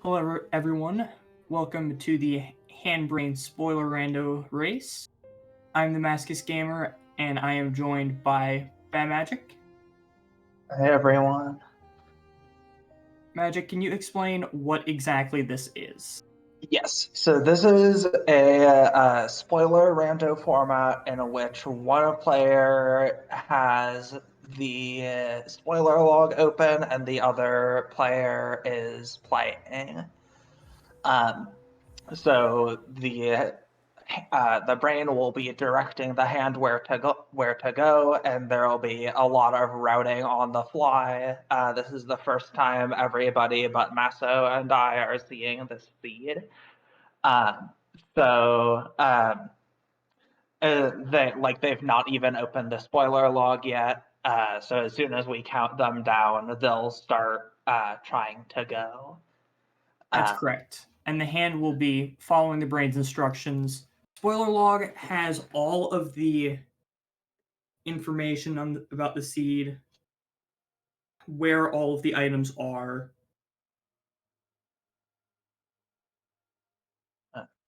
Hello, everyone. Welcome to the Handbrain Spoiler Rando race. I'm the Mascus Gamer, and I am joined by Bad Magic. Hey everyone. Magic, can you explain what exactly this is? Yes, so this is a spoiler rando format in which one player has the spoiler log open and the other player is playing. Um, so the brain will be directing the hand where to go, and there will be a lot of routing on the fly. This is the first time everybody but Masso and I are seeing this feed. Um, so they've not even opened the spoiler log yet. So as soon as we count them down, they'll start trying to go. That's Um, correct. And the hand will be following the brain's instructions. Spoiler log has all of the information about the seed, where all of the items are.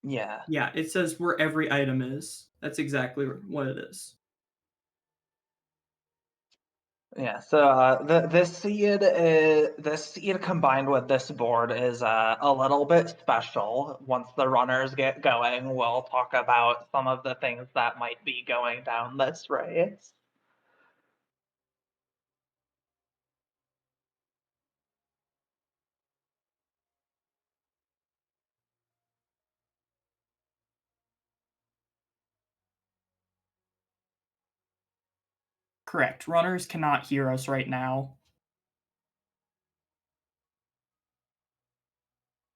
yeah. Yeah, it says where every item is. That's exactly what it is. Yeah, so this seed combined with this board is a little bit special. Once the runners get going, we'll talk about some of the things that might be going down this race. Correct. Runners cannot hear us right now.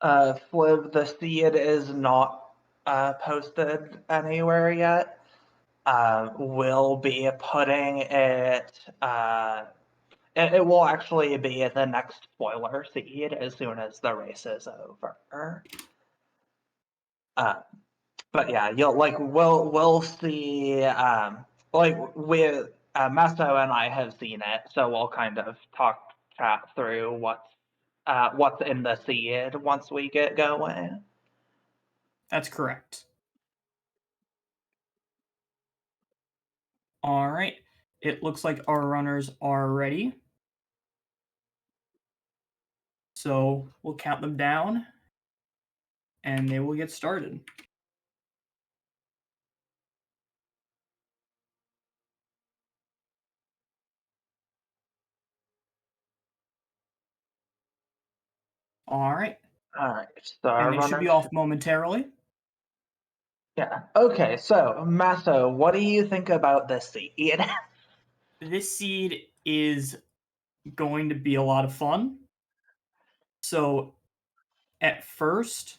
Fliv, the seed is not posted anywhere yet. We'll be putting it. It will actually be the next spoiler seed as soon as the race is over. Uh, but yeah, we'll see. With Masto and I have seen it, so we'll kind of chat through what's in the seed once we get going. That's correct. All right. It looks like our runners are ready. So we'll count them down and they will get started. All right. All right, so our And they should be runners. off momentarily. Yeah. Okay. So, Masto, what do you think about this seed? This seed is going to be a lot of fun. So at first,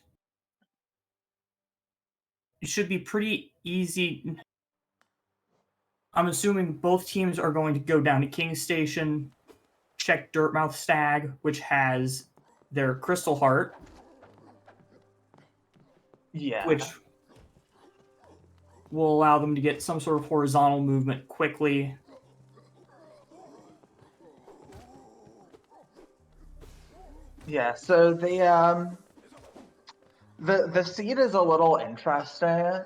it should be pretty easy. I'm assuming both teams are going to go down to King Station, check Dirtmouth Stag, which has their Crystal Heart, Yeah. which will allow them to get some sort of horizontal movement quickly. Yeah. So the seed is a little interesting.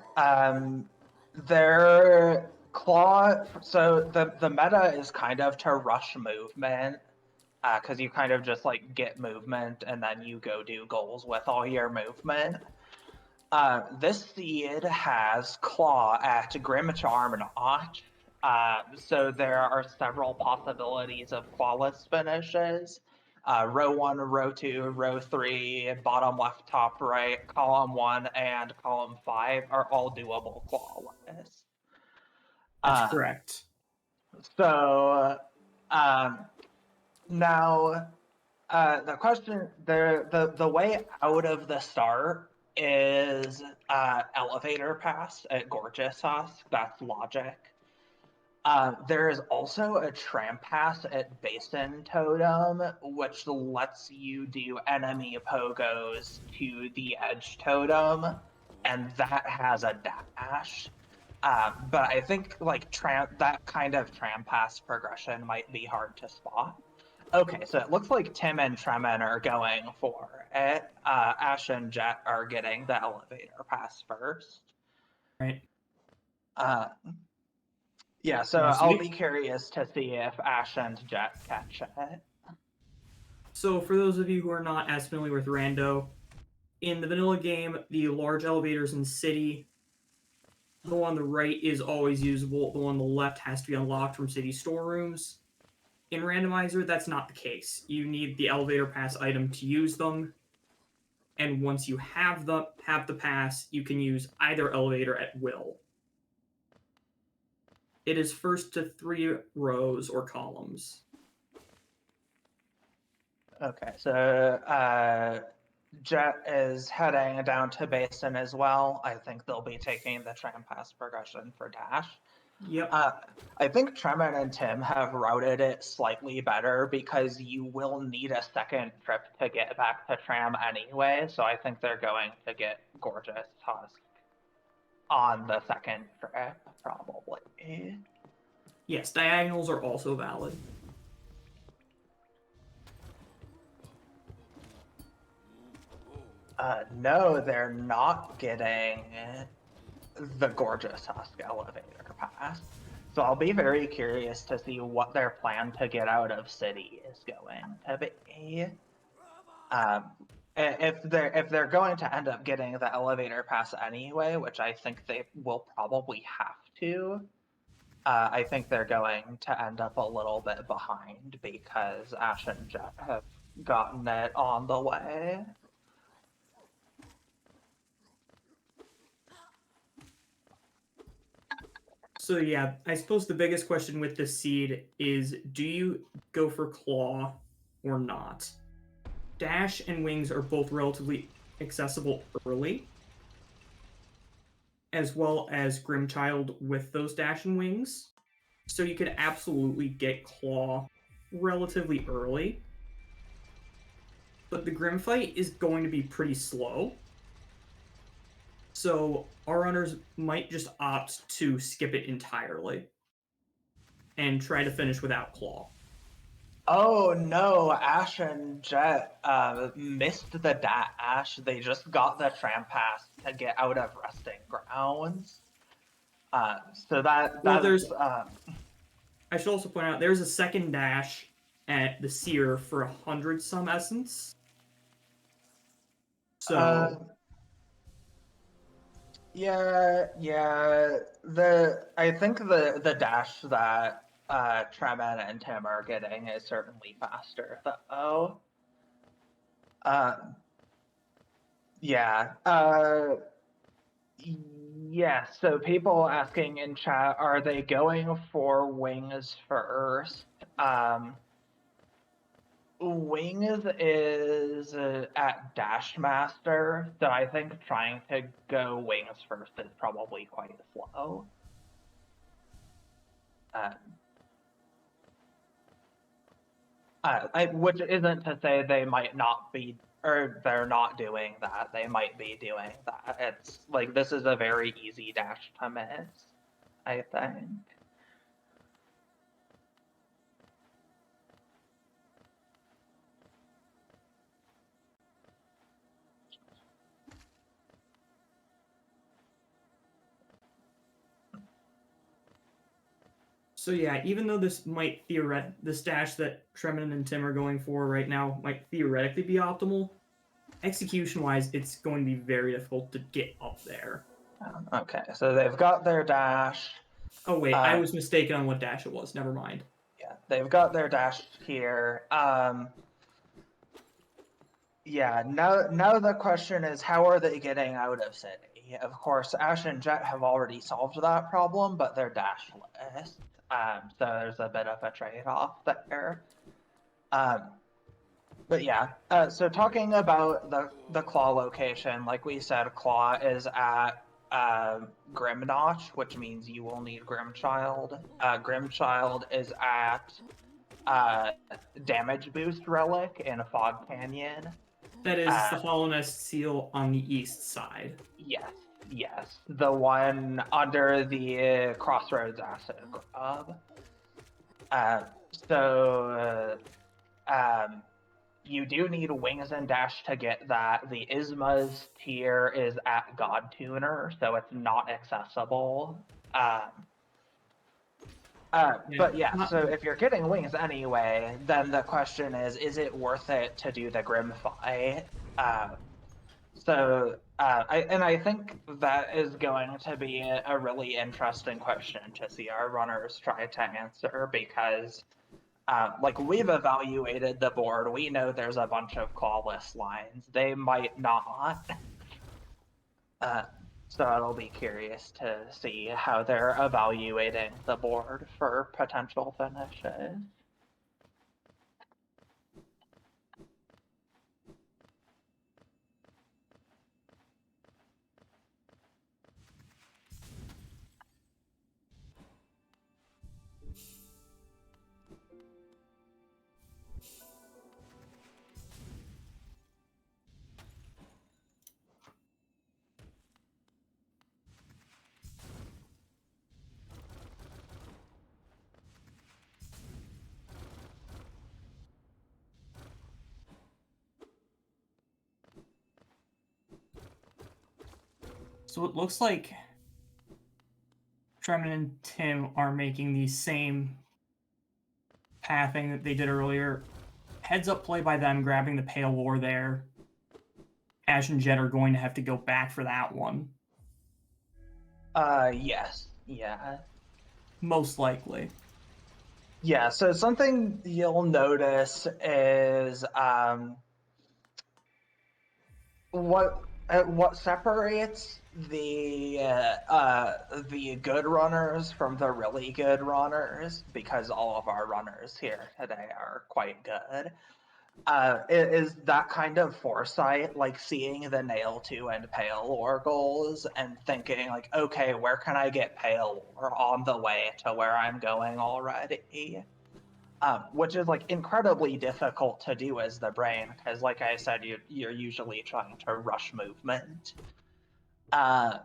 Their claw. So the meta is kind of to rush movement. Because you kind of just like get movement and then you go do goals with all your movement. This seed has claw at Grim Charm and Notch. So there are several possibilities of clawless finishes. Row 1, row 2, row 3, bottom left, top right, column 1, and column 5 are all doable clawless. That's Uh, correct. so um, now the question, the way out of the start is elevator pass at Gorgeous Husk. That's logic. There is also a tram pass at Basin Totem, which lets you do enemy pogos to the edge totem, and that has a dash. But I think like that kind of tram pass progression might be hard to spot. Okay, so it looks like Tim and Tremin are going for it. Ash and Jet are getting the elevator pass first. Right. Uh, yeah, so Yeah, I'll be curious to see if Ash and Jet catch it. So for those of you who are not as familiar with Rando, in the vanilla game, the large elevators in City, the one on the right is always usable. The one on the left has to be unlocked from City storerooms. In Randomizer, that's not the case. You need the elevator pass item to use them, and once you have the pass, you can use either elevator at will. It is first to 3 rows or columns. Okay, so Jet is heading down to Basin as well. I think they'll be taking the tram pass progression for Dash. Yep. I think Tremin and Tim have routed it slightly better because you will need a second trip to get back to Tram anyway. So I think they're going to get Gorgeous Husk on the second trip, probably. Yes, diagonals are also valid. No, they're not getting the Gorgeous Husk elevator pass. So I'll be very curious to see what their plan to get out of City is going to be. If they're going to end up getting the elevator pass anyway, which I think they will probably have to, I think they're going to end up a little bit behind because Ash and Jet have gotten it on the way. So yeah, I suppose the biggest question with this seed is, do you go for Claw or not? Dash and Wings are both relatively accessible early, as well as Grimchild with those Dash and Wings. So you could absolutely get Claw relatively early. But the Grim fight is going to be pretty slow. So our runners might just opt to skip it entirely and try to finish without Claw. Oh no, Ash and Jet missed the dash. They just got the tram pass to get out of Resting Grounds. So that's I should also point out there's a second dash at the Seer for 100 some essence. So yeah. I think the dash that Tremin and Tim are getting is certainly faster though. Yeah. Yeah, so people asking in chat, are they going for Wings first? Wings is at Dash Master, so I think trying to go Wings first is probably quite slow. Which isn't to say they might not be, or they're not doing that. They might be doing that. It's like this is a very easy dash to miss, I think. So yeah, even though this might this dash that Tremin and Tim are going for right now might theoretically be optimal, execution-wise, it's going to be very difficult to get up there. Okay, so they've got their dash. Oh wait, I was mistaken on what dash it was. Never mind. Yeah, they've got their dash here. Yeah, now the question is, how are they getting out of City? Of course, Ash and Jet have already solved that problem, but they're dashless. So there's a bit of a trade-off there. But yeah, so talking about the Claw location, like we said, Claw is at Grimnotch, which means you will need Grimchild. Grimchild is at Damage Boost Relic in Fog Canyon. That is the Hollow Nest seal on the east side. Yes. The one under the Crossroads Acid Grub. So You do need wings and dash to get that. The Isma's tier is at God Tuner, so it's not accessible. But yeah, so if you're getting wings anyway, then the question is it worth it to do the Grim fight? I think that is going to be a really interesting question to see our runners try to answer because, like, we've evaluated the board. We know there's a bunch of clawless lines. They might not. So I'll be curious to see how they're evaluating the board for potential finishes. So it looks like Tremon and Tim are making the same pathing that they did earlier. Heads up play by them, grabbing the Pale War there. Ash and Jet are going to have to go back for that one. Yes. Yeah. Most likely. Yeah, so something you'll notice is what separates the good runners from the really good runners, because all of our runners here today are quite good, is that kind of foresight, like seeing the Nail 2 and Pale War goals and thinking like, okay, where can I get Pale War on the way to where I'm going already? Which is like incredibly difficult to do as the brain, because like I said, you're usually trying to rush movement. Like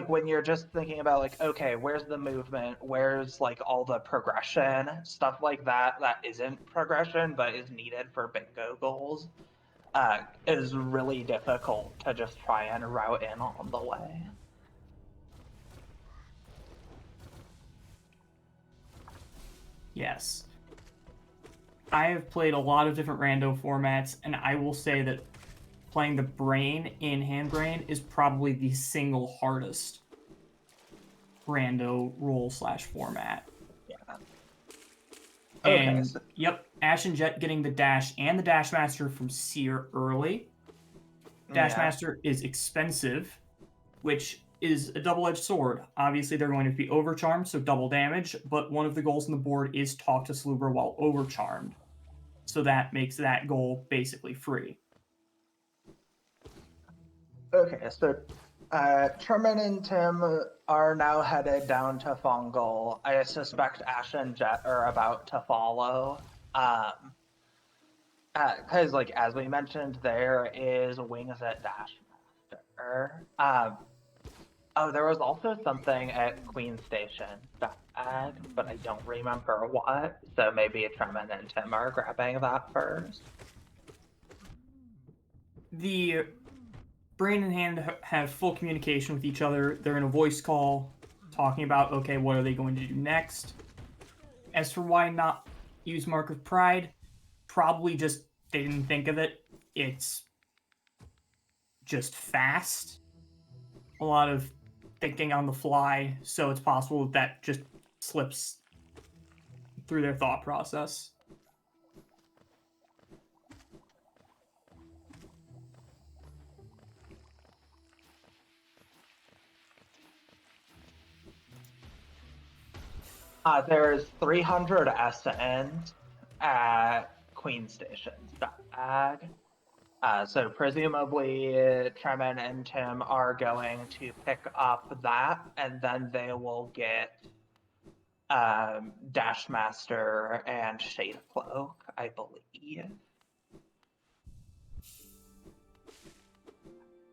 when you're just thinking about like, okay, where's the movement, where's like all the progression, stuff like that isn't progression but is needed for bingo goals, is really difficult to just try and route in on the way. Yes. I have played a lot of different rando formats, and I will say that playing the brain in Handbrain is probably the single hardest rando role/format. Yeah. And yep, Ash and Jet getting the dash and the Dash Master from Seer early. Dash Master is expensive, which is a double-edged sword. Obviously, they're going to be overcharmed, so double damage, but one of the goals on the board is talk to Slubber while overcharmed. So that makes that goal basically free. Okay, so Truman and Tim are now headed down to Fungal. I suspect Ash and Jet are about to follow. Because, like, as we mentioned, there is Wings at Dash Master. Oh, there was also something at Queen Station that but I don't remember what. So maybe Truman and Tim are grabbing that first. The brain and hand have full communication with each other. They're in a voice call talking about, okay, what are they going to do next? As for why not use Mark of Pride, probably just they didn't think of it. It's just fast. A lot of thinking on the fly, so it's possible that just slips through their thought process. There's 300 SNs at Queen Station. So presumably Tremen and Tim are going to pick up that, and then they will get Dash Master and Shade Cloak, I believe.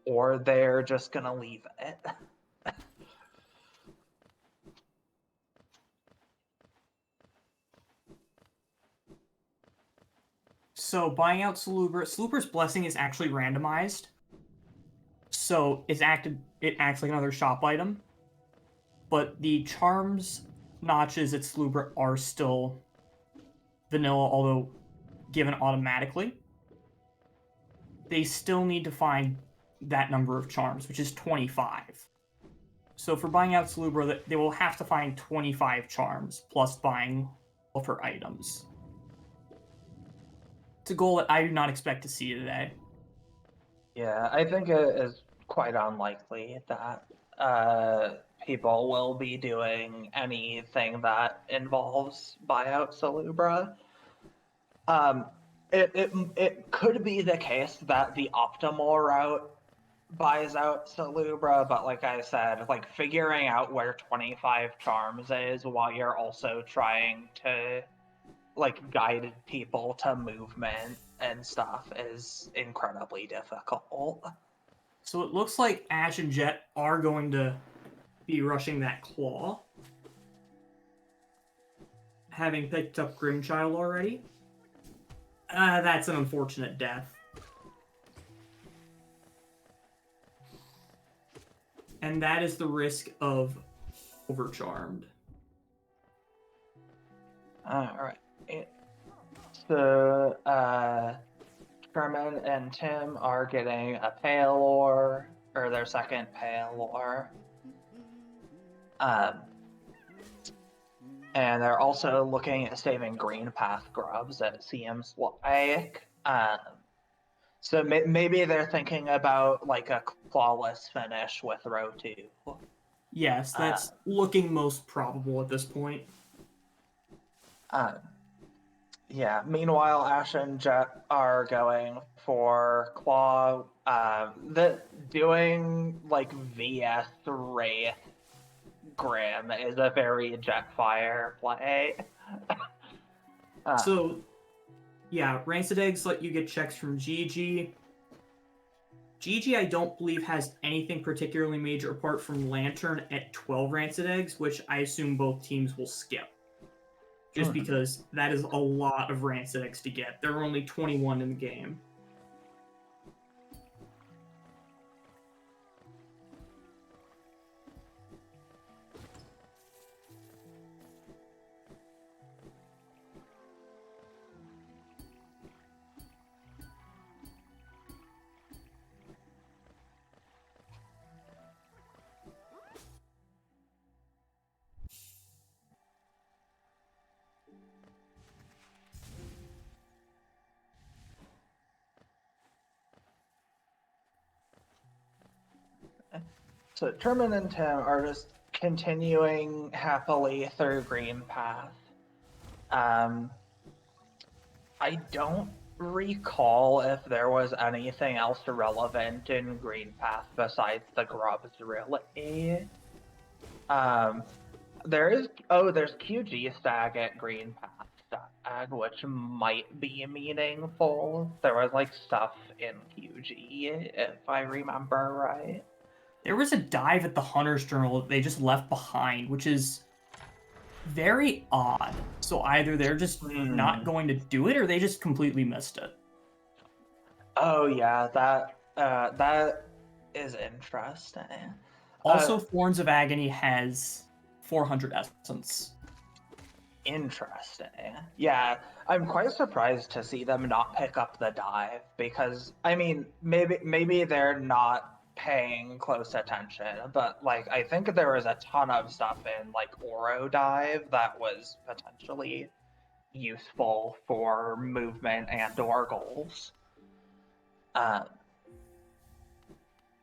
Or they're just gonna leave it. So buying out Salubra's Blessing is actually randomized. So it acts like another shop item. But the charms notches at Salubra are still vanilla, although given automatically. They still need to find that number of charms, which is 25. So for buying out Salubra, they will have to find 25 charms, plus buying all of her items. It's a goal that I do not expect to see today. Yeah, I think it is quite unlikely that people will be doing anything that involves buyout Salubra. It could be the case that the optimal route buys out Salubra, but like I said, like figuring out where 25 charms is while you're also trying to like guide people to movement and stuff is incredibly difficult. So it looks like Ash and Jet are going to be rushing that claw, having picked up Grimchild already. That's an unfortunate death. And that is the risk of Overcharmed. Alright. So, Sherman and Tim are getting a pale ore, or their second pale ore. And they're also looking at saving green path grubs, it seems like. So maybe they're thinking about like a flawless finish with row 2. Yes, that's looking most probable at this point. Yeah, meanwhile, Ash and Jet are going for Claw. Doing like VS Wraith Grim is a very Jetfire play. So, yeah, Rancid Eggs let you get checks from Gigi. Gigi, I don't believe, has anything particularly major apart from Lantern at 12 Rancid Eggs, which I assume both teams will skip. Just because that is a lot of Rancid Eggs to get. There are only 21 in the game. So Turman and Tim are just continuing happily through Green Path. I don't recall if there was anything else relevant in Green Path besides the grubs, really. There's QG stag at Green Path stag, which might be meaningful. There was like stuff in QG, if I remember right. There was a dive at the Hunter's Journal that they just left behind, which is very odd. So either they're just not going to do it, or they just completely missed it. Oh yeah, that is interesting. Also, Thorns of Agony has 400 essence. Interesting. Yeah, I'm quite surprised to see them not pick up the dive because I mean, maybe they're not paying close attention, but like I think there was a ton of stuff in like Oro dive that was potentially useful for movement and or goals.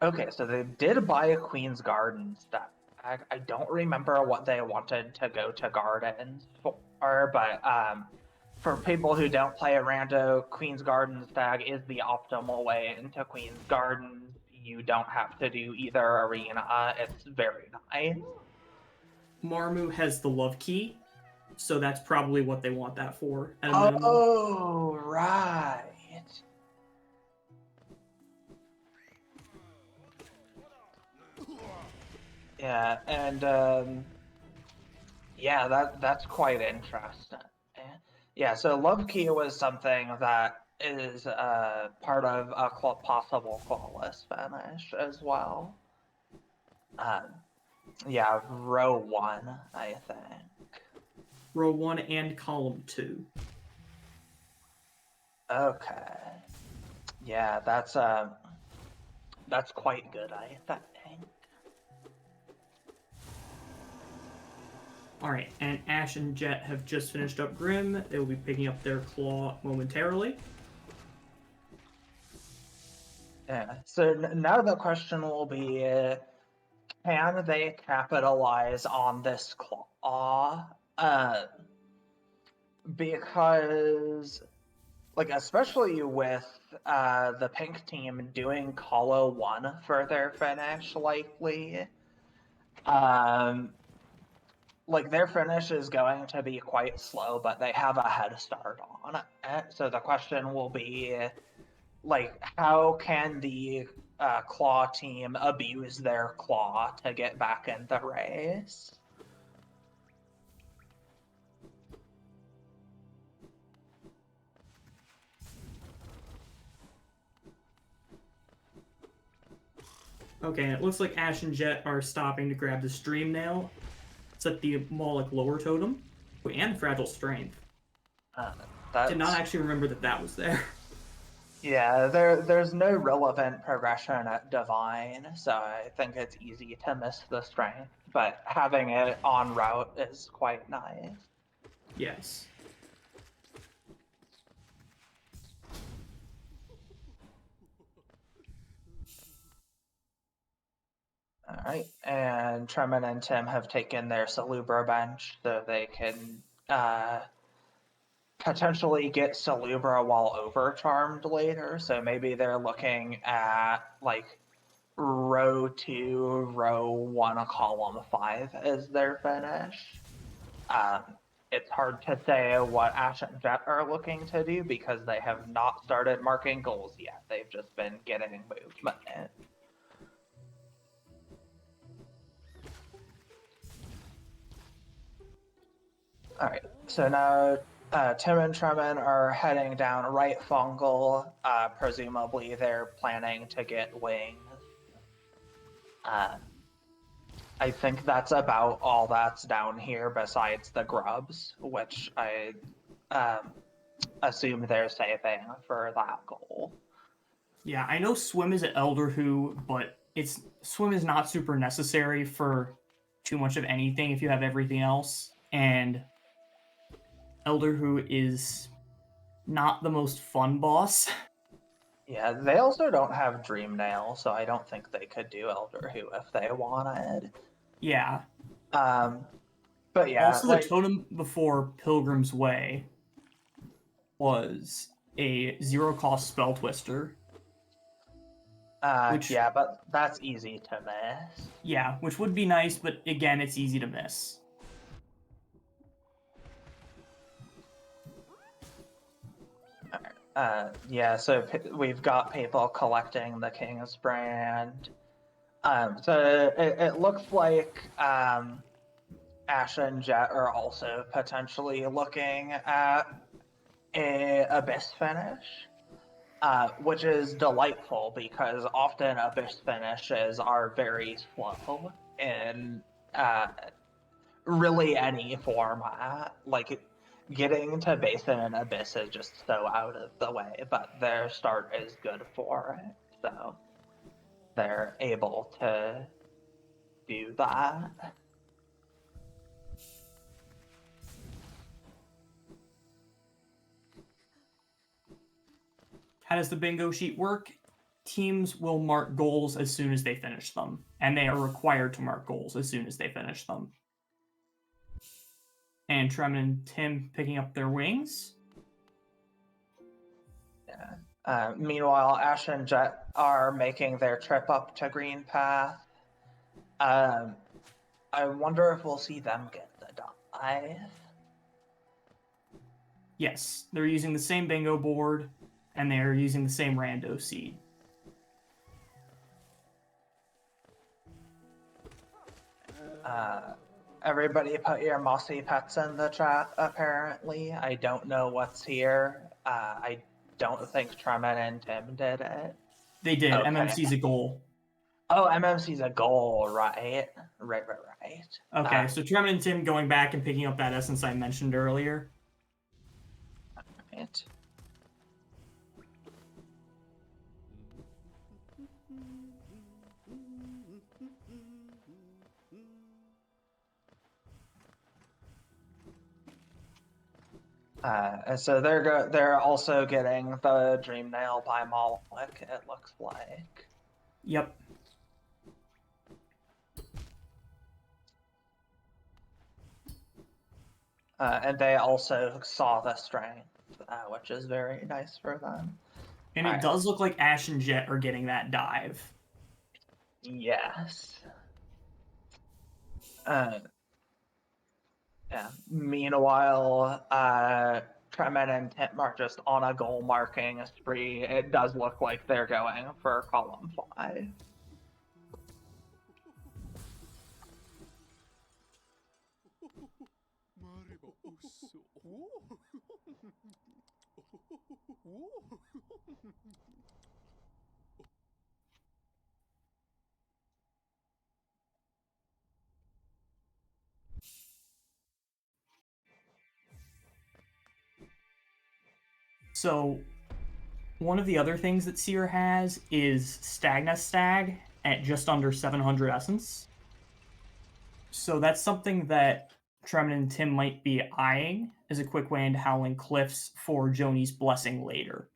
Okay, so they did buy a Queen's Gardens that I don't remember what they wanted to go to Gardens for, but for people who don't play a Rando, Queen's Gardens tag is the optimal way into Queen's Gardens. You don't have to do either arena. It's very nice. Marmu has the Love Key, so that's probably what they want that for at a minimum. Oh, right. Yeah, and yeah, that's quite interesting. Yeah, so Love Key was something that is part of a possible clawless finish as well. Yeah, row 1, I think. Row 1 and column 2. Okay. Yeah, that's quite good, I think. Alright, and Ash and Jet have just finished up Grim. They will be picking up their claw momentarily. Yeah, so now the question will be, can they capitalize on this claw? Because, like, especially with the pink team doing Colo 1 for their finish, likely, like, their finish is going to be quite slow, but they have a head start on it. So the question will be, like, how can the claw team abuse their claw to get back in the race? Okay, and it looks like Ash and Jet are stopping to grab the Stream Nail. It's at the Moloch lower totem. And Fragile Strength. Did not actually remember that was there. Yeah, there's no relevant progression at Divine, so I think it's easy to miss the strength, but having it on route is quite nice. Yes. All right, and Tremin and Tim have taken their Salubra bench, so they can potentially get Salubra while overcharmed later. So maybe they're looking at like row 2, row 1, column 5 as their finish. It's hard to say what Ash and Jet are looking to do because they have not started marking goals yet. They've just been getting movement in. All right, so now Tim and Tremin are heading down right fungal. Presumably, they're planning to get wings. I think that's about all that's down here besides the grubs, which I assume they're saving for that goal. Yeah, I know Swim is an Elder Who, but Swim is not super necessary for too much of anything if you have everything else. And Elder Who is not the most fun boss. Yeah, they also don't have Dream Nail, so I don't think they could do Elder Who if they wanted. Yeah. But yeah, Also, the totem before Pilgrim's Way was a 0-cost Spell Twister. Yeah, but that's easy to miss. Yeah, which would be nice, but again, it's easy to miss. Yeah, so we've got people collecting the King's Brand. So it looks like Ash and Jet are also potentially looking at a Abyss finish, which is delightful because often Abyss finishes are very slow in really any format. Like, getting to Basin and Abyss is just so out of the way, but their start is good for it, so they're able to do that. How does the bingo sheet work? Teams will mark goals as soon as they finish them, and they are required to mark goals as soon as they finish them. And Tremin and Tim picking up their wings. Yeah. Meanwhile, Ash and Jet are making their trip up to Green Path. I wonder if we'll see them get the dive. Yes, they're using the same bingo board, and they're using the same rando seed. Everybody put your mossy pets in the chat, apparently. I don't know what's here. I don't think Tremin and Tim did it. They did. Okay. MMC's a goal. Oh, MMC's a goal, right? Right. Okay, so Tremin and Tim going back and picking up that essence I mentioned earlier. Right. So they're also getting the Dream Nail by Moloch, it looks like. Yep. And they also saw the strength, which is very nice for them. And it does look like Ash and Jet are getting that dive. Yes. Yeah. Meanwhile, Tremin and Tim are just on a goal marking spree. It does look like they're going for column 5. So, one of the other things that Seer has is Stagna Stag at just under 700 essence. So that's something that Tremin and Tim might be eyeing as a quick way into Howling Cliffs for Joni's Blessing later.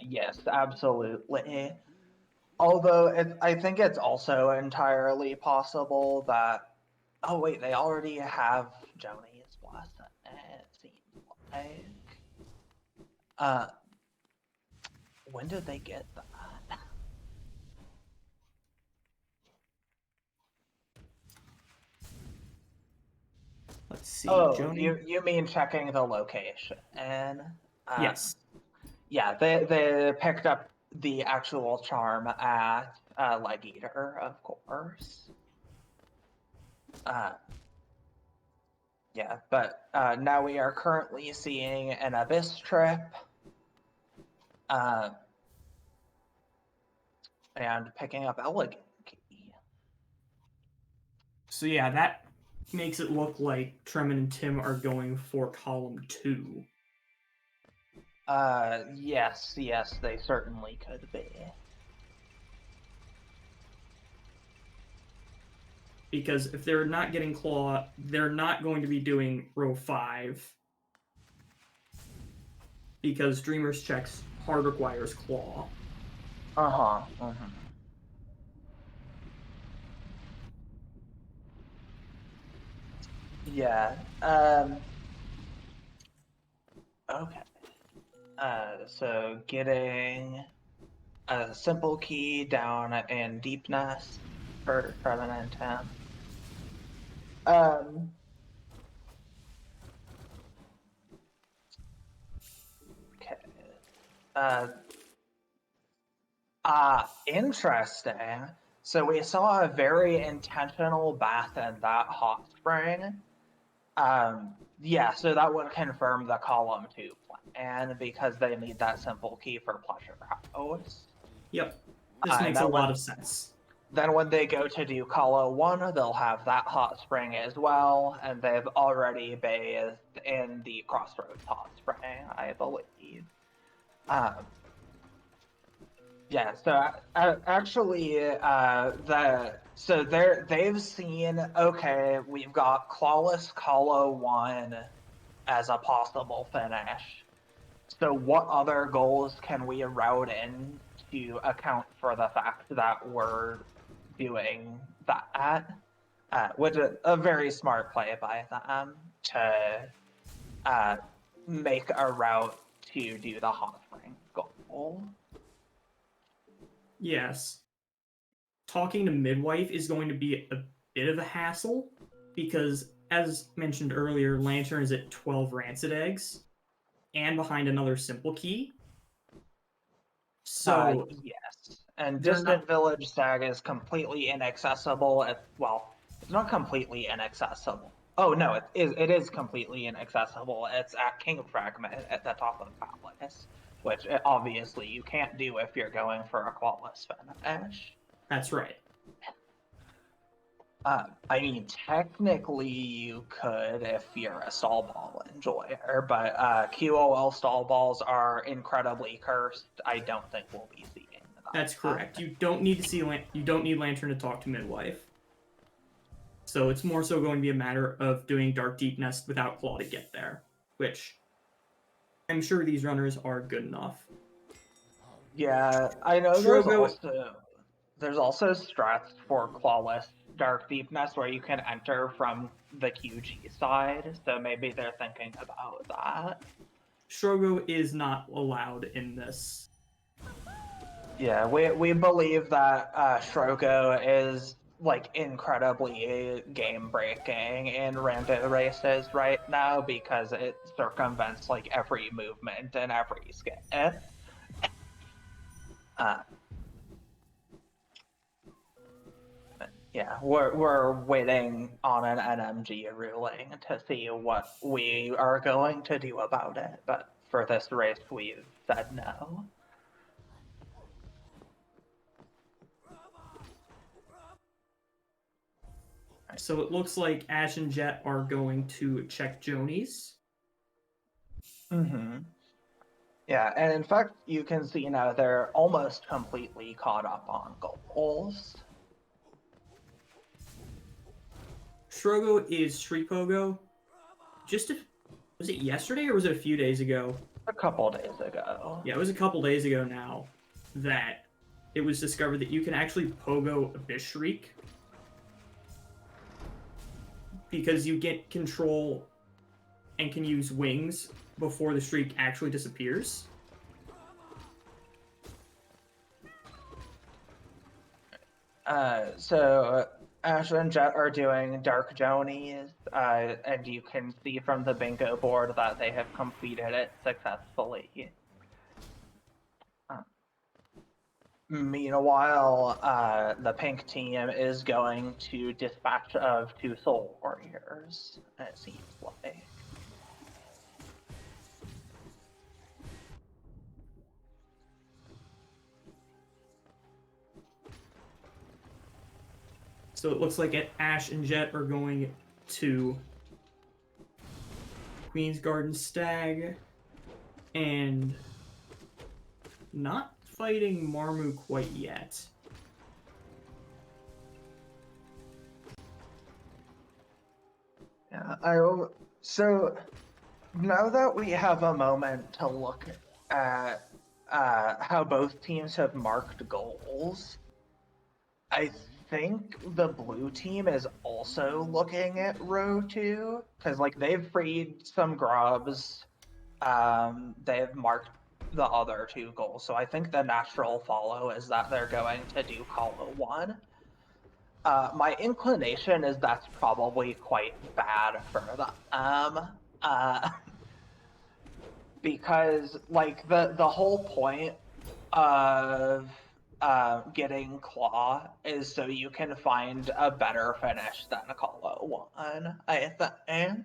Yes, absolutely. Although I think it's also entirely possible that... Oh, wait, they already have Joni's Blessing, it seems like. When did they get that? Let's see. Oh, Joni? you mean checking the location? And Yes. Yeah, they picked up the actual charm at Leg Eater, of course. Yeah, but now we are currently seeing an Abyss trip. And picking up Elegant Key. So yeah, that makes it look like Tremin and Tim are going for column 2. Yes, they certainly could be. Because if they're not getting Claw, they're not going to be doing row 5. Because Dreamer's checks hard requires Claw. Yeah. Okay. So getting a simple key down in Deepness for Tremin and Tim. Okay. Interesting. So we saw a very intentional bath in that hot spring. Yeah, so that would confirm the column 2 plan because they need that simple key for Pleasure House. Yep. This makes a lot of sense. Then when they go to do column 1, they'll have that hot spring as well, and they've already bathed in the Crossroads hot spring, I believe. Yeah, so actually, they've seen, okay, we've got Clawless Colo 1 as a possible finish. So what other goals can we route in to account for the fact that we're doing that? Which is a very smart play by them to make a route to do the Hot Spring goal. Yes. Talking to Midwife is going to be a bit of a hassle because, as mentioned earlier, Lantern is at 12 Rancid Eggs and behind another simple key. So yes, and Distant Village Stag is completely inaccessible. Well, it's not completely inaccessible. Oh no, it is completely inaccessible. It's at King Fragment at the top of the palace. which obviously you can't do if you're going for a flawless finish. That's right. I mean, technically you could if you're a stall ball enjoyer, but QOL stall balls are incredibly cursed. I don't think we'll be seeing that. That's correct. You don't need to see you don't need Lantern to talk to Midwife. So it's more so going to be a matter of doing Dark Deep Nest without Claw to get there, which I'm sure these runners are good enough. Yeah, I know there's also strats for Clawless Dark Deep Nest where you can enter from the QG side, so maybe they're thinking about that. Strogo is not allowed in this. Yeah, we believe that Strogo is like incredibly game breaking in rando races right now because it circumvents like every movement and every skip. Yeah, we're waiting on an NMG ruling to see what we are going to do about it. But for this race, we've said no. So it looks like Ash and Jet are going to check Jonies. Mm-hmm. Yeah, and in fact, you can see now they're almost completely caught up on goals. Strogo is Street Pogo. Was it yesterday or was it a few days ago? A couple days ago. Yeah, it was a couple days ago now that it was discovered that you can actually Pogo Abyss Shriek because you get control and can use wings before the streak actually disappears. So Ash and Jet are doing Dark Jonies, and you can see from the bingo board that they have completed it successfully. Meanwhile, the pink team is going to dispatch of 2 Soul Warriors, it seems like. So it looks like Ash and Jet are going to Queen's Garden Stag and not fighting Marmu quite yet. Yeah, so now that we have a moment to look at how both teams have marked goals, I think the blue team is also looking at row 2 because like they've freed some grubs. They've marked the other 2 goals, so I think the natural follow is that they're going to do column 1. My inclination is that's probably quite bad for them. Because like the whole point of getting Claw is so you can find a better finish than a Colo 1, I think.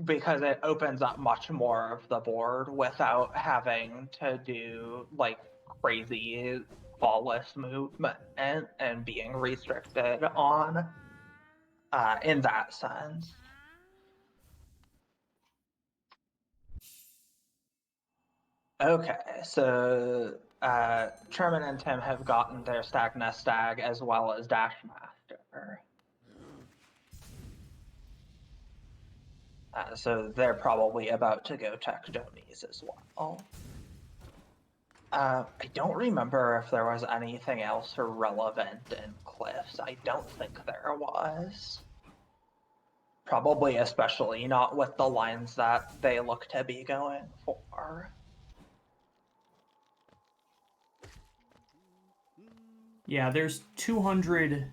Because it opens up much more of the board without having to do like crazy flawless movement and being restricted on in that sense. Okay, so Sherman and Tim have gotten their Stag Nest Stag as well as Dash Master. So they're probably about to go check Jonies as well. I don't remember if there was anything else relevant in Cliffs. I don't think there was. Probably especially not with the lines that they look to be going for. Yeah, there's 200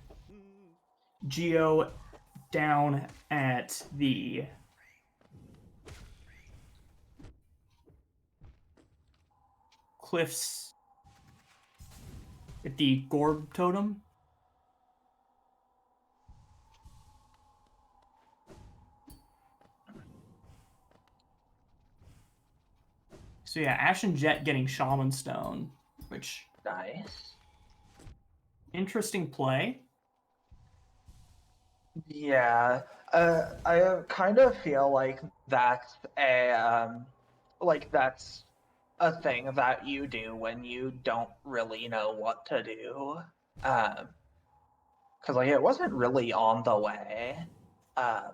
Geo down at the cliffs at the Gorb Totem. So yeah, Ash and Jet getting Shaman Stone, which Nice. interesting play. Yeah, I kind of feel like that's that's a thing that you do when you don't really know what to do. Because like it wasn't really on the way. Um,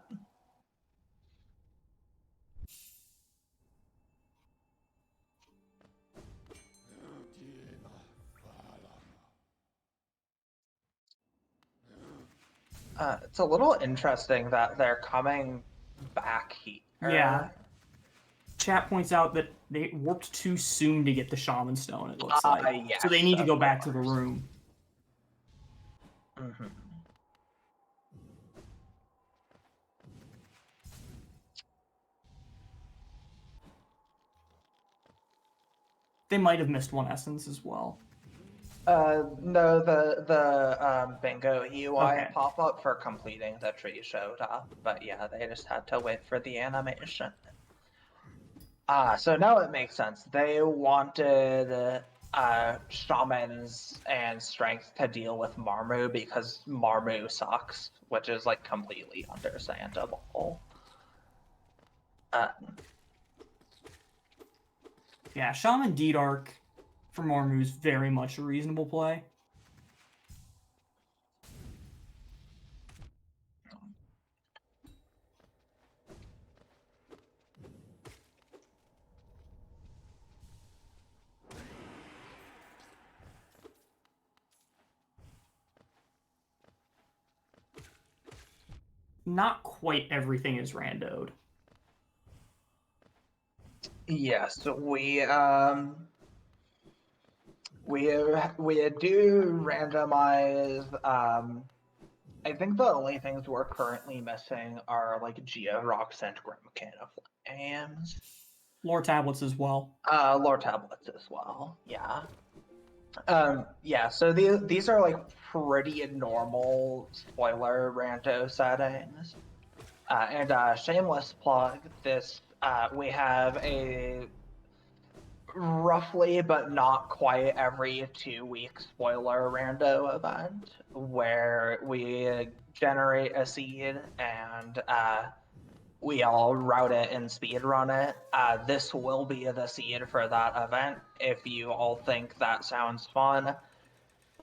it's a little interesting that they're coming back here. Yeah. Chat points out that they warped too soon to get the Shaman Stone, it looks like. Yes, so they need to of go back to the course. room. Mm-hmm. They might have missed one essence as well. No, the bingo UI Okay. pop-up for completing the tree showed up, but yeah, they just had to wait for the animation. So now it makes sense. They wanted shamans and strength to deal with Marmu because Marmu sucks, which is like completely understandable. Yeah, Shaman D-Dark for Mormu is very much a reasonable play. Not quite everything is randoed. Yes, we do randomize. I think the only things we're currently missing are like Georox and Grimkin of Flames. Lore tablets as well. Lore tablets as well. Yeah. Yeah. So these are like pretty normal spoiler rando settings. And shameless plug. This we have a roughly but not quite every 2 week spoiler rando event where we generate a seed and we all route it and speed run it. This will be the seed for that event. If you all think that sounds fun,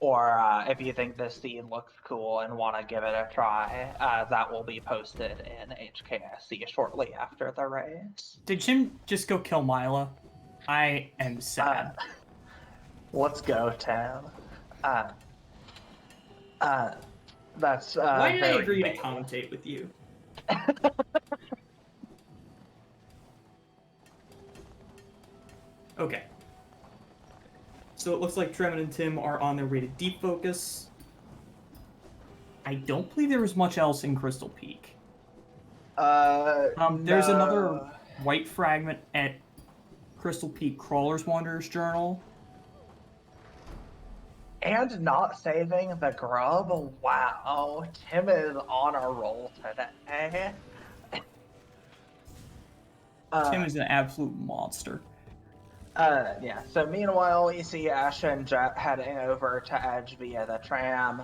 or if you think this seed looks cool and want to give it a try, that will be posted in HKSC shortly after the race. Did Jim just go kill Mila? I am sad. Let's go, Tim. That's Why did I very agree to vague. commentate with you? Okay. So it looks like Trevin and Tim are on their way to Deep Focus. I don't believe there was much else in Crystal Peak. There's another white fragment at Crystal Peak Crawler's Wanderer's Journal. And not saving the grub. Wow, Tim is on a roll today. Tim is an absolute monster. Yeah, so meanwhile, we see Ash and Jet heading over to Edge via the tram.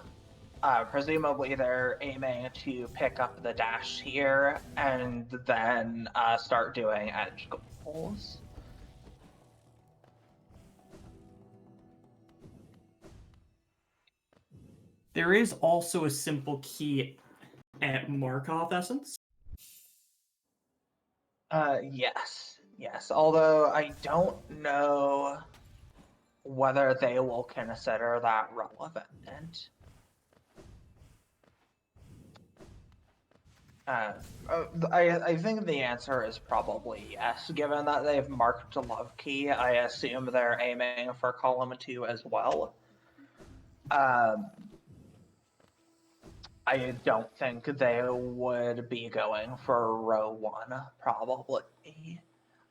Presumably, they're aiming to pick up the dash here and then start doing Edge goals. There is also a simple key at Markov Essence. Yes. Although I don't know whether they will consider that relevant. I think the answer is probably yes, given that they've marked a love key. I assume they're aiming for column 2 as well. I don't think they would be going for row 1, probably.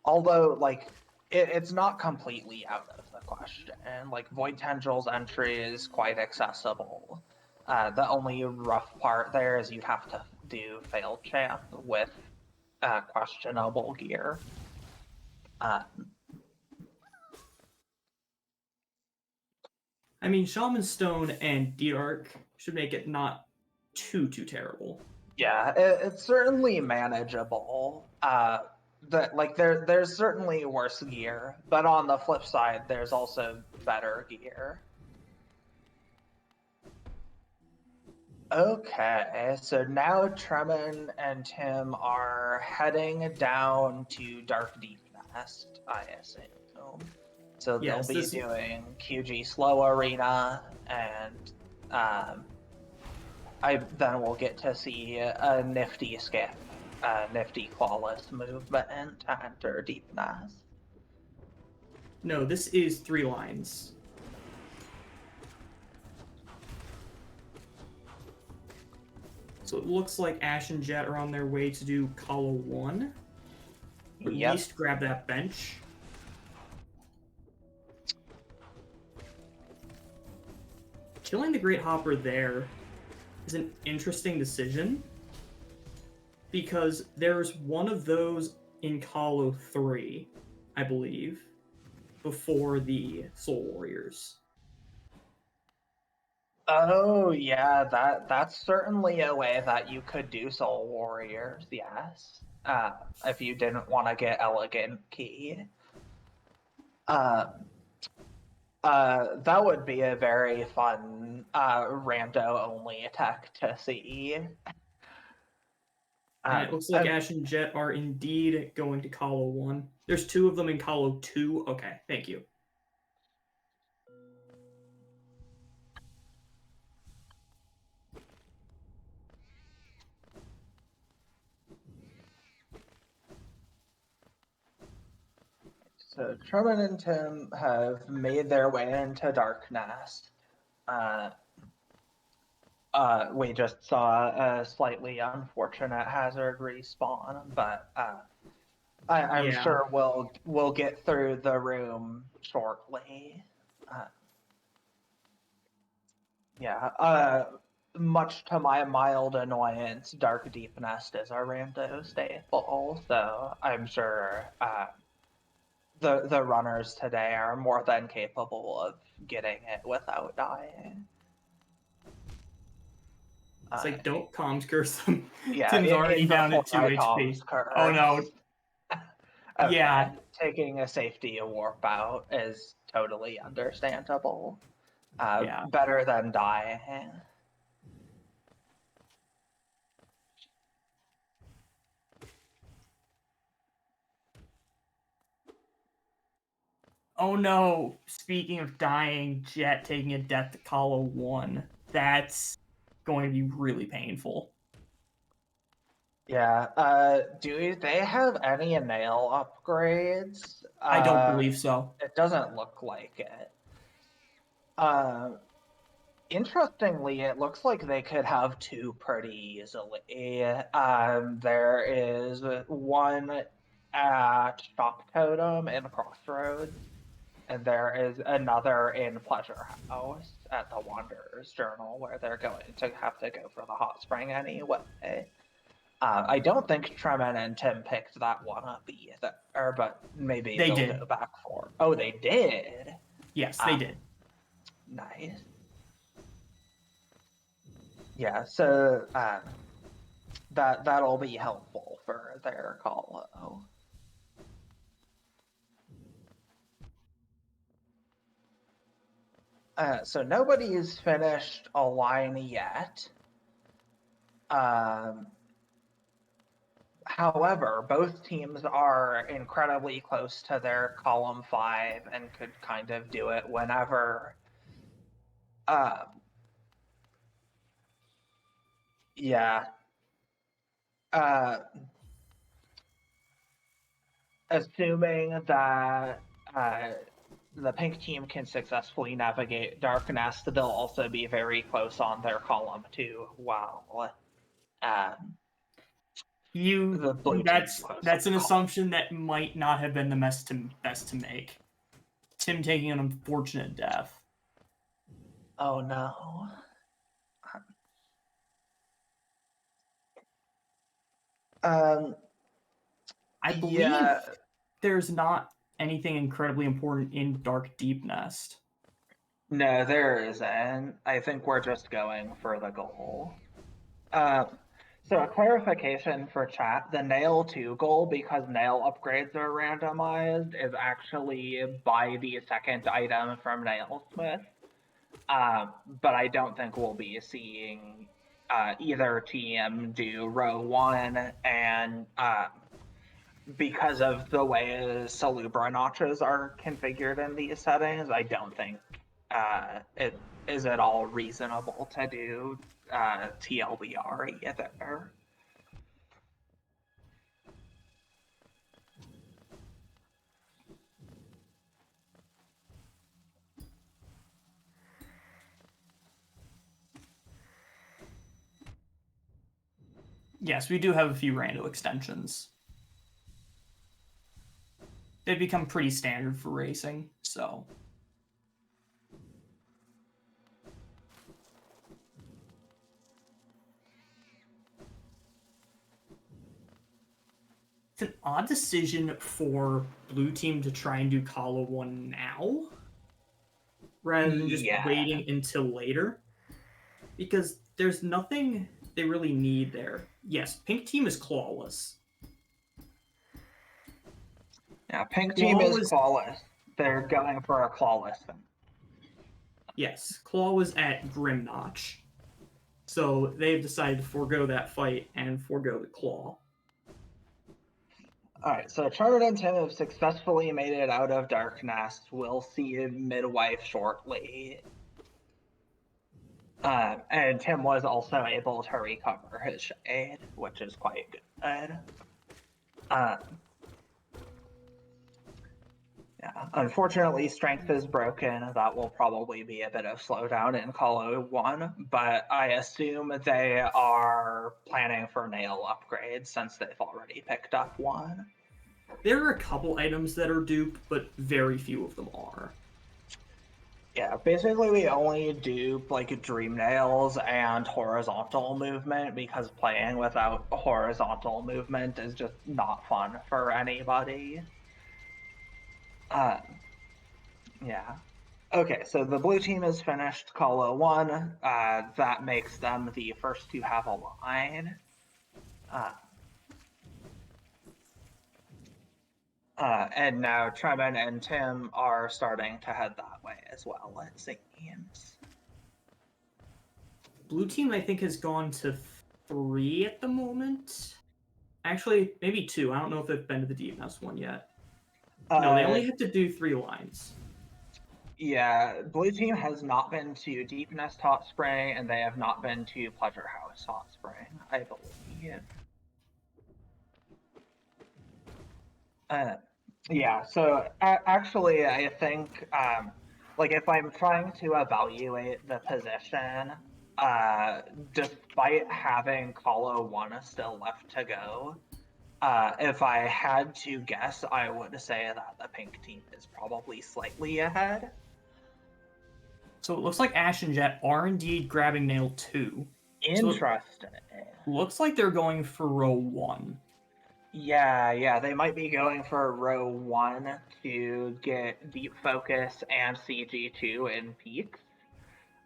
Although, like, it's not completely out of the question. Like, Void Tendril's entry is quite accessible. The only rough part there is you'd have to do failed champ with questionable gear. I mean, Shaman Stone and D-Arc should make it not too terrible. Yeah, it's certainly manageable. There's certainly worse gear, but on the flip side, there's also better gear. Okay, so now Tremon and Tim are heading down to Dark Deep Nest, I assume. So they'll Yes, be this doing QG Slow Arena, and I then we'll get to see a nifty skip, a nifty clawless movement to enter Deep Nest. no, this is 3 lines. So it looks like Ash and Jet are on their way to do Kala 1. Or at Yep. least grab that bench. Killing the Great Hopper there is an interesting decision, because there's one of those in Kalo 3, I believe, before the Soul Warriors. Oh yeah, that's certainly a way that you could do Soul Warriors. Yes, if you didn't want to get Elegant Key, that would be a very fun rando only attack to see. And it looks like Ash and Jet are indeed going to Kalo 1. There's 2 of them in Kalo 2. Okay, thank you. So Tremon and Tim have made their way into Darkness. We just saw a slightly unfortunate hazard respawn, but I'm Yeah. sure we'll get through the room shortly. Much to my mild annoyance, Dark Deep Nest is a rando staple, so I'm sure the runners today are more than capable of getting it without dying. It's like, don't comms curse them. Yeah, Tim's already down at 2 HP. Oh no. Yeah. Taking a safety warp out is totally understandable. Yeah. Better than dying. Oh no. Speaking of dying, Jet taking a death to Kalo 1. That's going to be really painful. Yeah. Do they have any nail upgrades? I don't believe so. It doesn't look like it. Interestingly, it looks like they could have 2 pretty easily. There is one at Shock Totem in Crossroads, and there is another in Pleasure House at the Wanderer's Journal, where they're going to have to go for the hot spring anyway. I don't think Tremon and Tim picked that one up either, but maybe They they'll did. go back for it. Oh, they did? Yes, they did. Nice. Yeah, so that'll be helpful for their call. So nobody's finished a line yet. However, both teams are incredibly close to their column 5 and could kind of do it whenever. Yeah. Assuming that the pink team can successfully navigate Darkness, they'll also be very close on their column 2 while the blue that's an assumption that might not have been the best to make. Tim taking an unfortunate death. Oh no. I believe there's not anything incredibly important in Dark Deep Nest. No, there isn't. I think we're just going for the goal. Uh, so a clarification for chat, the nail 2 goal, because nail upgrades are randomized, is actually buy the second item from Nailsmith. But I don't think we'll be seeing either team do row 1, and because of the way Salubra notches are configured in these settings, I don't think it is at all reasonable to do TLBR either. Yes, we do have a few rando extensions. They've become pretty standard for racing, so. It's an odd decision for blue team to try and do Kala 1 now, rather than just waiting until later, because there's nothing they really need there. Yes, pink team is clawless. Yeah, pink team is clawless. They're going for a clawless thing. Yes, Claw was at Grim Notch. So they've decided to forego that fight and forego the Claw. Alright, so Chartered and Tim have successfully made it out of Darknest. We'll see Midwife shortly. And Tim was also able to recover his shade, which is quite good. Yeah, unfortunately, strength is broken. That will probably be a bit of slowdown in Call 1, but I assume they are planning for nail upgrades since they've already picked up one. There are a couple items that are duped, but very few of them are. Yeah, basically we only dupe like dream nails and horizontal movement because playing without horizontal movement is just not fun for anybody. Yeah. Okay, so the blue team has finished Colo 1. That makes them the first to have a line. And now Tremon and Tim are starting to head that way as well, it seems. Blue team, I think, has gone to 3 at the moment. Actually, maybe 2. I don't know if they've been to the DMS one yet. No, they only have to do 3 lines. Yeah, blue team has not been to Deep Nest Hot Spring, and they have not been to Pleasure House Hot Spring, I believe. Yeah, so actually, I think, like, if I'm trying to evaluate the position, despite having Colo 1 still left to go, if I had to guess, I would say that the pink team is probably slightly ahead. So it looks like Ash and Jet are indeed grabbing Nail 2. Interesting. So looks like they're going for row 1. Yeah, they might be going for row 1 to get Deep Focus and CG2 in peaks.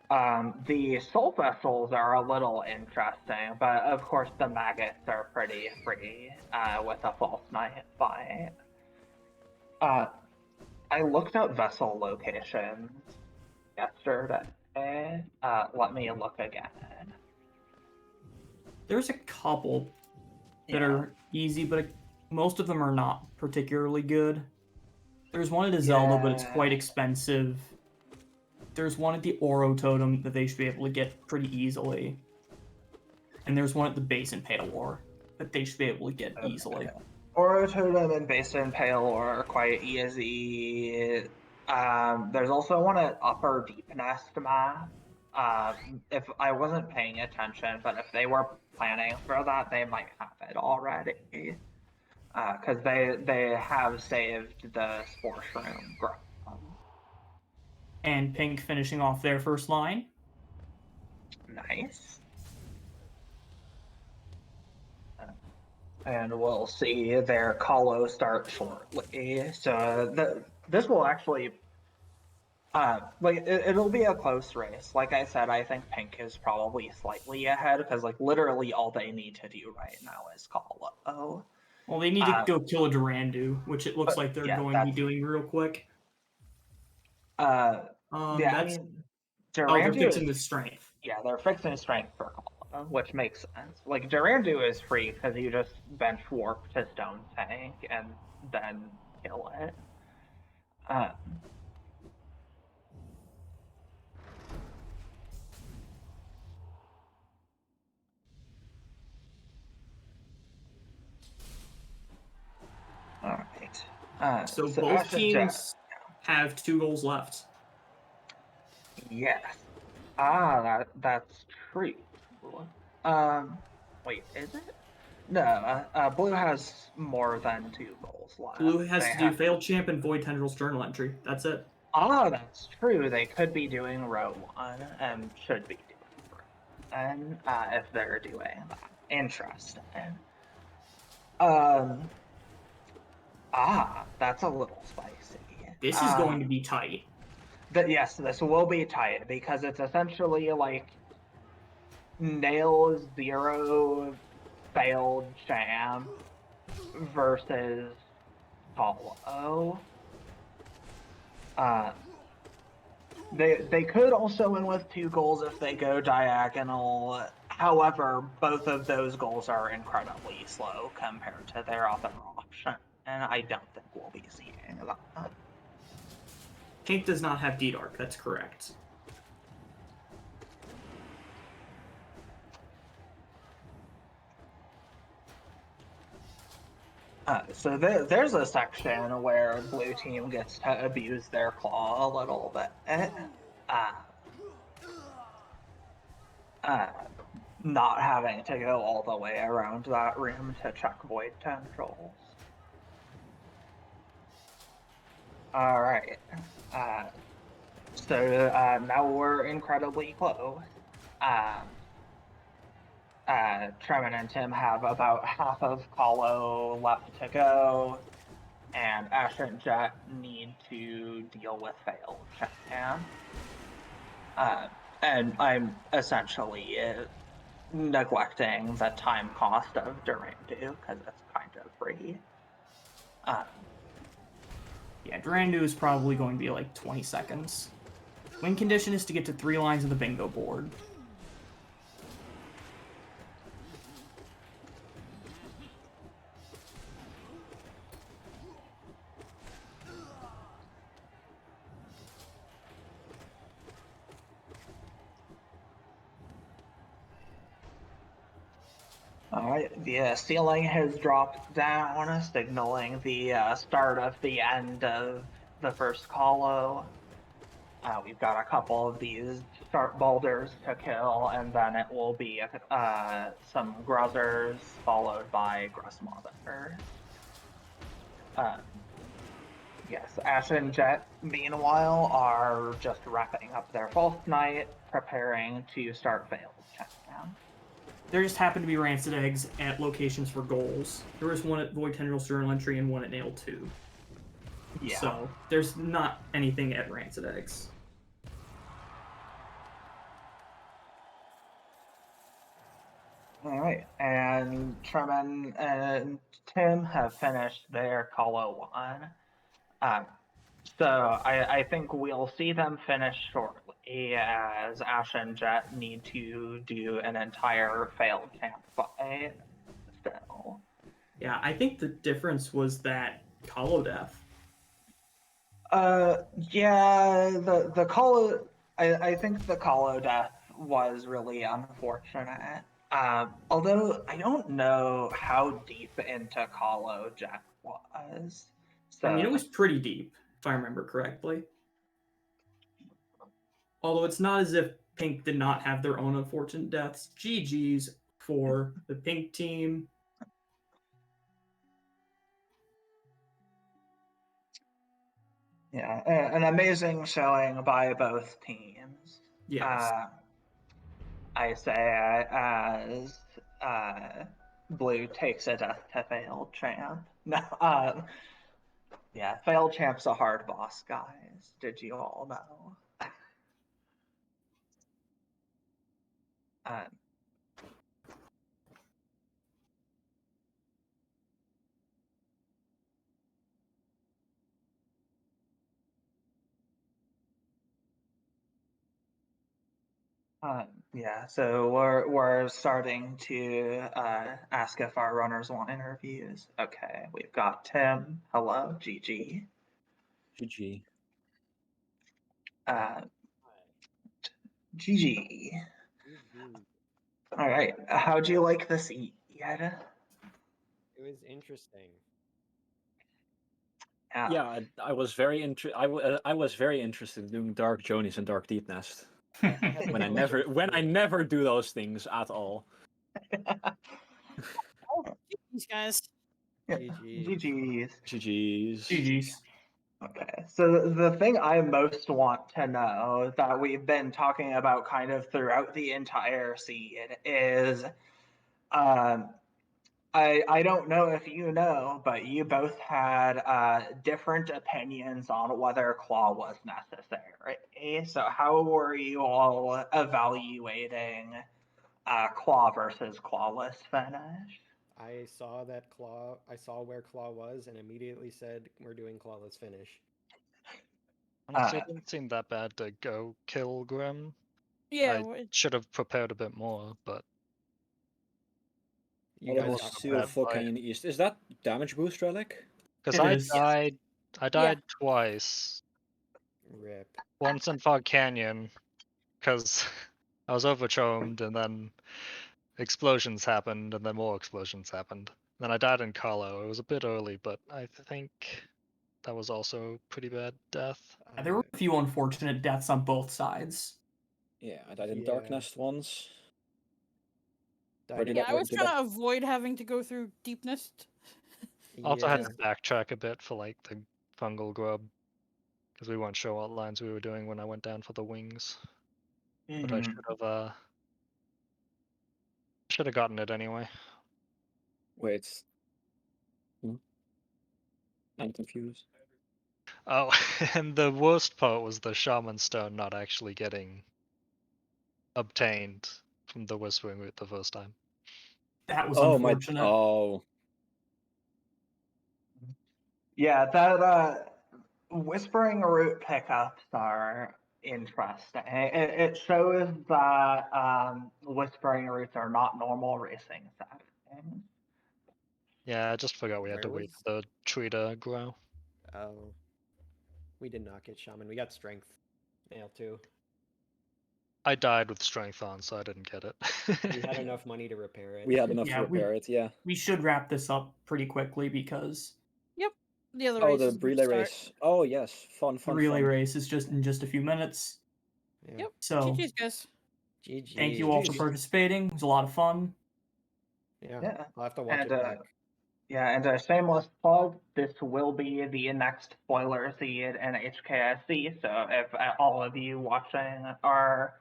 The soul vessels are a little interesting, but of course the maggots are pretty free with a false night fight. I looked up vessel locations yesterday. Let me look again. There's a couple that are easy, but most of them are not particularly good. There's one at Zelda, but it's quite expensive. There's one at the Oro Totem that they should be able to get pretty easily. And there's one at the Basin Palor that they should be able to get easily. Oro Totem and Basin Palor are quite easy. There's also one at Upper Deep Nest map. If I wasn't paying attention, but if they were planning for that, they might have it already. Because they have saved the Spore Shroom grub. And Pink finishing off their first line. Nice. And we'll see their Colo start shortly. So this will actually It'll be a close race. Like I said, I think Pink is probably slightly ahead because like literally all they need to do right now is call oh. Well, they need to go kill a Durandal, which it looks like they're yeah, going to be doing real quick. Yeah, I That's mean, they're Durandu fixing is the strength. yeah, they're fixing strength for Kala, which makes sense. Like Durandu is free because you just bench warp to Stone Tank and then kill it. All right. So So both Ash and Jet, teams have 2 goals left. yes. That's true. Wait, is it? No, Blue has more than 2 goals left. Blue has They to do have. failed champ and void tendrils journal entry. That's it. That's true. They could be doing row one and should be doing row one if they're doing that. Interesting. Um, that's a little spicy. This is going to be tight. Yes, this will be tight because it's essentially like nail zero failed champ versus Hollow. They could also win with 2 goals if they go diagonal. However, both of those goals are incredibly slow compared to their other option, and I don't think we'll be seeing that. Pink does not have D-Dark, that's correct. So there's a section where blue team gets to abuse their claw a little bit. Not having to go all the way around that room to check void tendrils. All right. So now we're incredibly close. Tremon and Tim have about half of Kalo left to go, and Ash and Jet need to deal with failed Chan. And I'm essentially neglecting the time cost of Durandu because it's kind of free. Yeah, Rando is probably going to be like 20 seconds. Win condition is to get to 3 lines of the bingo board. All right, the ceiling has dropped down, signaling the start of the end of the first Colo. We've got a couple of these sharp boulders to kill, and then it will be some Gruzzers followed by Grussmother. Yes, Ash and Jet, meanwhile, are just wrapping up their False Night, preparing to start Veiled Checkdown. There just happened to be Rancid Eggs at locations for goals. There was one at Void Tendrils Journal Entry and one at Nail 2. Yeah. So there's not anything at Rancid Eggs. All right, and Tremon and Tim have finished their Colo 1. So I think we'll see them finish shortly as Ash and Jet need to do an entire failed camp fight. So. Yeah, I think the difference was that Colo death. Yeah, the Colo. I think the Colo death was really unfortunate. Although I don't know how deep into Colo Jet was. So, I mean, it was pretty deep, if I remember correctly. Although it's not as if Pink did not have their own unfortunate deaths. GG's for the Pink team. Yeah, an amazing showing by both teams. Yes. I say as Blue takes a death to failed champ. No, Yeah, Fail Champ's a hard boss, guys. Did you all know? Um, yeah, so we're starting to ask if our runners want interviews. Okay, we've got Tim. Hello, GG. GG. GG. All right, how'd you like this eat? It was interesting. Yeah, I was very I was very interested in doing Dark Jonies and Dark Deep Nest. When I never do those things at all. Oh, these guys. GG's. GG's. GG's. Okay, so the thing I most want to know that we've been talking about kind of throughout the entire seed is, I don't know if you know, but you both had different opinions on whether claw was necessary. So how were you all evaluating claw versus clawless finish? I saw that claw. I saw where claw was, and immediately said, "We're doing clawless finish." Honestly, it didn't seem that bad to go kill Grim. Yeah, I should have prepared a bit more, but You Well, it guys was got Seal bad for fight. Canyon East. Is that damage boost relic? because It I is. died. I died twice. rip. Once in Fog Canyon because I was overchomed, and then explosions happened, and then more explosions happened. Then I died in Carlo. It was a bit early, but I think that was also pretty bad death. There were a few unfortunate deaths on both sides. Yeah, I died in Dark Nest once. Died in Yeah, I was did trying to avoid having to go through Deep Nest. Also had to backtrack a bit for like the fungal grub because we weren't sure what lines we were doing when I went down for the wings. But I should have gotten it anyway. Wait. I'm confused. Oh, and the worst part was the Shaman Stone not actually getting obtained from the Whispering Root the first time. That was unfortunate. Yeah, that Whispering Root pickups are interesting. It shows that Whispering Roots are not normal racing settings. Yeah, I just forgot we had to wait for the tree to grow. Oh. We did not get Shaman. We got Strength Nail too. I died with Strength on, so I didn't get it. We had enough money to repair it. We had enough to repair it, yeah. We should wrap this up pretty quickly because the other Oh, race the is about to relay start. race. Oh, yes. Fun. the relay race is just in just a few minutes. Yeah. So, GG's, guys. GG. thank you all for participating. It was a lot of fun. Yeah. I'll have to watch And, it back. Yeah, and a shameless plug, this will be the next spoiler seed in HKSC, so if all of you watching are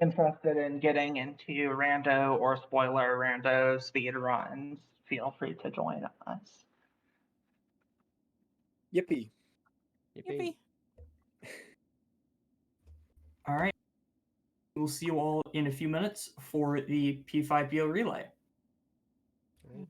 interested in getting into rando or spoiler rando speed runs, feel free to join us. Yippee. Yippee. All right. We'll see you all in a few minutes for the P5BO relay. Right.